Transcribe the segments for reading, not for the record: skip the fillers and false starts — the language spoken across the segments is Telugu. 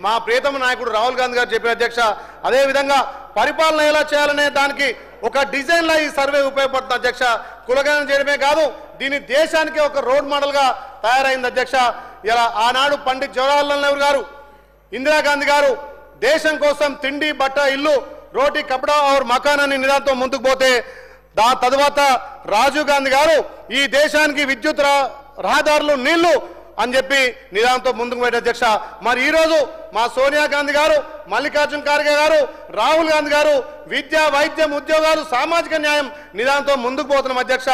మా ప్రియతమ నాయకుడు రాహుల్ గాంధీ గారు చెప్పిన అధ్యక్ష. అదేవిధంగా పరిపాలన ఎలా చేయాలనే దానికి ఒక డిజైన్లా ఈ సర్వే ఉపయోగపడుతుంది అధ్యక్ష. కులగణన చేయడమే కాదు, దీని దేశానికి ఒక రోడ్ మోడల్గా తయారైంది అధ్యక్ష. ఇలా ఆనాడు పండిత్ జవహర్లాల్ నెహ్రూ గారు, ఇందిరాగాంధీ గారు దేశం కోసం తిండి, బట్ట, ఇల్లు, రోటీ, కపడా और మకాన్ అనే నినాదంతో ముందుకు పోతే తరువాత రాజీవ్ గాంధీ గారు ఈ దేశానికి విద్యుత్, రహదారులు, నీళ్లు అని చెప్పి నిదానంతో ముందుకు పోయిన అధ్యక్ష. మరి ఈరోజు మా సోనియా గాంధీ గారు, మల్లికార్జున ఖార్గే గారు, రాహుల్ గాంధీ గారు విద్య, వైద్యం, ఉద్యోగాలు, సామాజిక న్యాయం నిదానంతో ముందుకు పోతున్నాం అధ్యక్ష.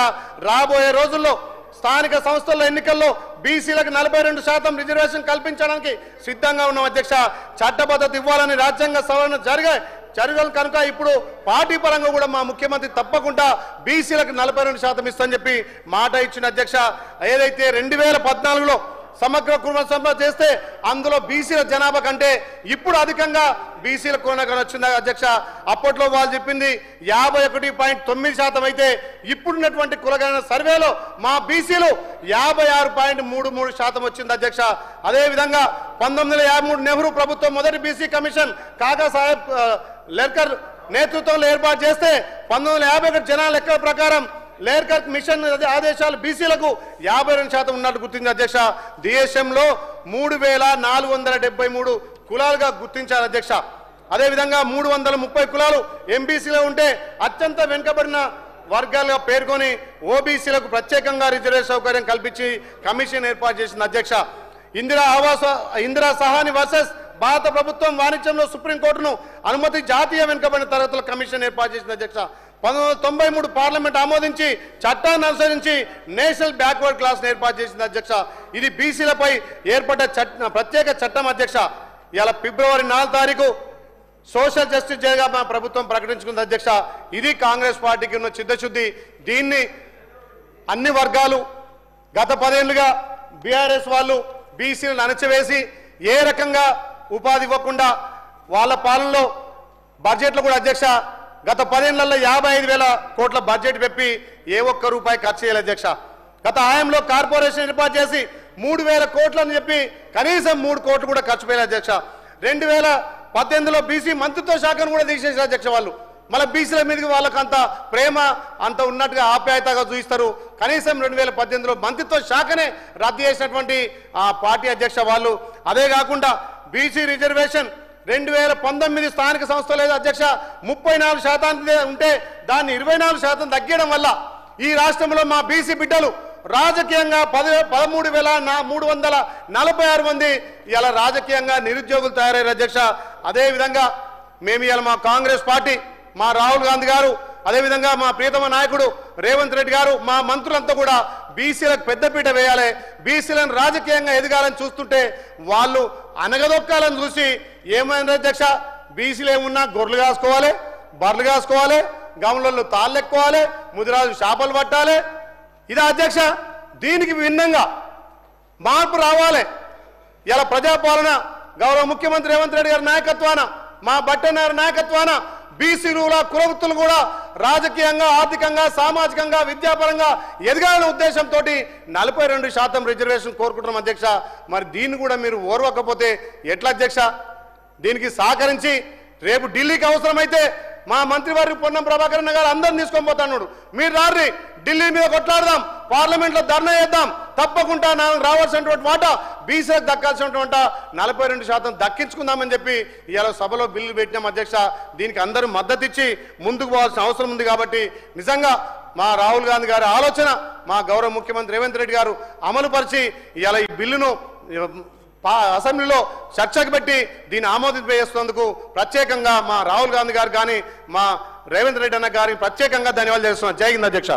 రాబోయే రోజుల్లో స్థానిక సంస్థల ఎన్నికల్లో బీసీలకు 42% రిజర్వేషన్ కల్పించడానికి సిద్ధంగా ఉన్నాం అధ్యక్ష. చట్టబద్ధత ఇవ్వాలని రాజ్యాంగ సవరణ జరగాలి కనుక ఇప్పుడు పార్టీ పరంగా కూడా మా ముఖ్యమంత్రి తప్పకుండా బీసీలకు 42% ఇస్తామని చెప్పి మాట ఇచ్చిన అధ్యక్ష. ఏదైతే 2014లో సమగ్ర కుటుంబ సంపద చేస్తే అందులో బీసీల జనాభా కంటే ఇప్పుడు అధికంగా బీసీల కులగణన వచ్చింది అధ్యక్ష. అప్పట్లో వాళ్ళు చెప్పింది 51.9% అయితే ఇప్పుడున్నటువంటి కులగణన సర్వేలో మా బీసీలు 56.33% వచ్చింది అధ్యక్ష. అదేవిధంగా 1953 నెహ్రూ ప్రభుత్వం మొదటి బీసీ కమిషన్ కాకా సాహెబ్ లేర్కర్ నేతృత్వంలో ఏర్పాటు చేస్తే 1951 జనాల లెక్కల ప్రకారం లేర్కర్ మిషన్ ఆదేశాలు బీసీలకు 52% ఉన్నట్టు గుర్తించింది అధ్యక్ష. దేశంలో 3473 కులాలుగా గుర్తించారు అధ్యక్ష. అదేవిధంగా 330 కులాలు ఎంబీసీలో ఉంటే అత్యంత వెనుకబడిన వర్గాలుగా పేర్కొని ఓబీసీలకు ప్రత్యేకంగా రిజర్వేషన్ సౌకర్యం కల్పించి కమిషన్ ఏర్పాటు చేసింది అధ్యక్ష. ఇందిరా సహాని వర్సెస్ భారత ప్రభుత్వం వాణిజ్యంలో సుప్రీంకోర్టును అనుమతి జాతీయ వెనుకబడిన తరగతుల కమిషన్ ఏర్పాటు చేసింది అధ్యక్ష. 1993 పార్లమెంట్ ఆమోదించి చట్టాన్ని అనుసరించి నేషనల్ బ్యాక్వర్డ్ క్లాస్ ఏర్పాటు చేసింది అధ్యక్ష. ఇది బీసీలపై ఏర్పడ్డ ప్రత్యేక చట్టం అధ్యక్ష. ఇలా ఫిబ్రవరి 4 తారీఖు సోషల్ జస్టిస్ డేగా మా ప్రభుత్వం ప్రకటించుకుంది అధ్యక్ష. ఇది కాంగ్రెస్ పార్టీకి ఉన్న చిత్తశుద్ధి. దీన్ని అన్ని వర్గాలు గత 10 ఏళ్లుగా బీఆర్ఎస్ వాళ్ళు బీసీలను అణచివేసి ఏ రకంగా ఉపాధి ఇవ్వకుండా వాళ్ళ పాలనలో బడ్జెట్లో కూడా అధ్యక్ష గత 10 ఏళ్లలో 55,000 కోట్ల బడ్జెట్ పెట్టి ఏ ఒక్క రూపాయి ఖర్చు చేయాలి అధ్యక్ష. గత హయాంలో కార్పొరేషన్ ఏర్పాటు చేసి 3,000 కోట్లు అని చెప్పి కనీసం 3 కోట్లు కూడా ఖర్చు పోయాలి అధ్యక్ష. 2018లో బీసీ మంత్రిత్వ శాఖను కూడా తీసేసారు అధ్యక్ష. వాళ్ళు మళ్ళీ బీసీల మీదకి వాళ్ళకు అంత ప్రేమ అంత ఉన్నట్టుగా ఆప్యాయతగా చూపిస్తారు. కనీసం 2018లో మంత్రిత్వ శాఖనే రద్దు చేసినటువంటి ఆ పార్టీ అధ్యక్ష వాళ్ళు. అదే కాకుండా బీసీ రిజర్వేషన్ 2019 స్థానిక సంస్థ లేదు అధ్యక్ష 34% ఉంటే దాన్ని 24% తగ్గడం వల్ల ఈ రాష్ట్రంలో మా బీసీ బిడ్డలు రాజకీయంగా 13,346 మంది ఇలా రాజకీయంగా నిరుద్యోగులు తయారయ్యారు అధ్యక్ష. అదేవిధంగా మేము ఇలా మా కాంగ్రెస్ పార్టీ, మా రాహుల్ గాంధీ గారు, అదేవిధంగా మా ప్రియతమ నాయకుడు రేవంత్ రెడ్డి గారు, మా మంత్రులంతా కూడా బీసీలకు పెద్దపీట వేయాలి, బీసీలను రాజకీయంగా ఎదగాలని చూస్తుంటే వాళ్ళు అనగదొక్కాలని చూసి ఏమైంది అధ్యక్ష, బీసీలు ఏమున్నా గొర్రెలు కాసుకోవాలి, బర్రెలు కాసుకోవాలి, గమలలో తాళ్ళు ఎక్కువాలి, ముదిరాజు చేపలు పట్టాలి. ఇదా అధ్యక్ష? దీనికి భిన్నంగా మార్పు రావాలి. ఇలా ప్రజాపాలన గౌరవ ముఖ్యమంత్రి రేవంత్ రెడ్డి గారి నాయకత్వాన, మా బట్టెనారి నాయకత్వాన బీసీలు కులవృత్తులు కూడా రాజకీయంగా, ఆర్థికంగా, సామాజికంగా, విద్యాపరంగా ఎదగాలనే ఉద్దేశంతో 42% రిజర్వేషన్ కోరుకుంటున్నాం అధ్యక్ష. మరి దీన్ని కూడా మీరు ఓర్వకపోతే ఎట్లా అధ్యక్ష? దీనికి సహకరించి రేపు ఢిల్లీకి అవసరమైతే మా మంత్రివర్గ పొన్నం ప్రభాకర్ గారు అందరిని తీసుకొని పోతాడు. మీరు రారి, ఢిల్లీ మీద కొట్లాడదాం, పార్లమెంట్లో ధర్నా చేద్దాం, తప్పకుండా నాకు రావాల్సినటువంటి వాటా బీసీలకు దక్కాల్సినటువంటి 42% దక్కించుకుందామని చెప్పి ఇవాళ సభలో బిల్లు పెట్టినాం అధ్యక్ష. దీనికి అందరూ మద్దతు ఇచ్చి ముందుకు పోవాల్సిన అవసరం ఉంది. కాబట్టి నిజంగా మా రాహుల్ గాంధీ గారి ఆలోచన మా గౌరవ ముఖ్యమంత్రి రేవంత్ రెడ్డి గారు అమలుపరిచి ఇవాళ ఈ బిల్లును అసెంబ్లీలో చర్చకు పెట్టి దీన్ని ఆమోదింపజేస్తున్నందుకు ప్రత్యేకంగా మా రాహుల్ గాంధీ గారు కానీ మా రేవంత్ రెడ్డి అన్న గారికి ప్రత్యేకంగా ధన్యవాదాలు చేస్తున్నాను. జై హింద్ అధ్యక్ష.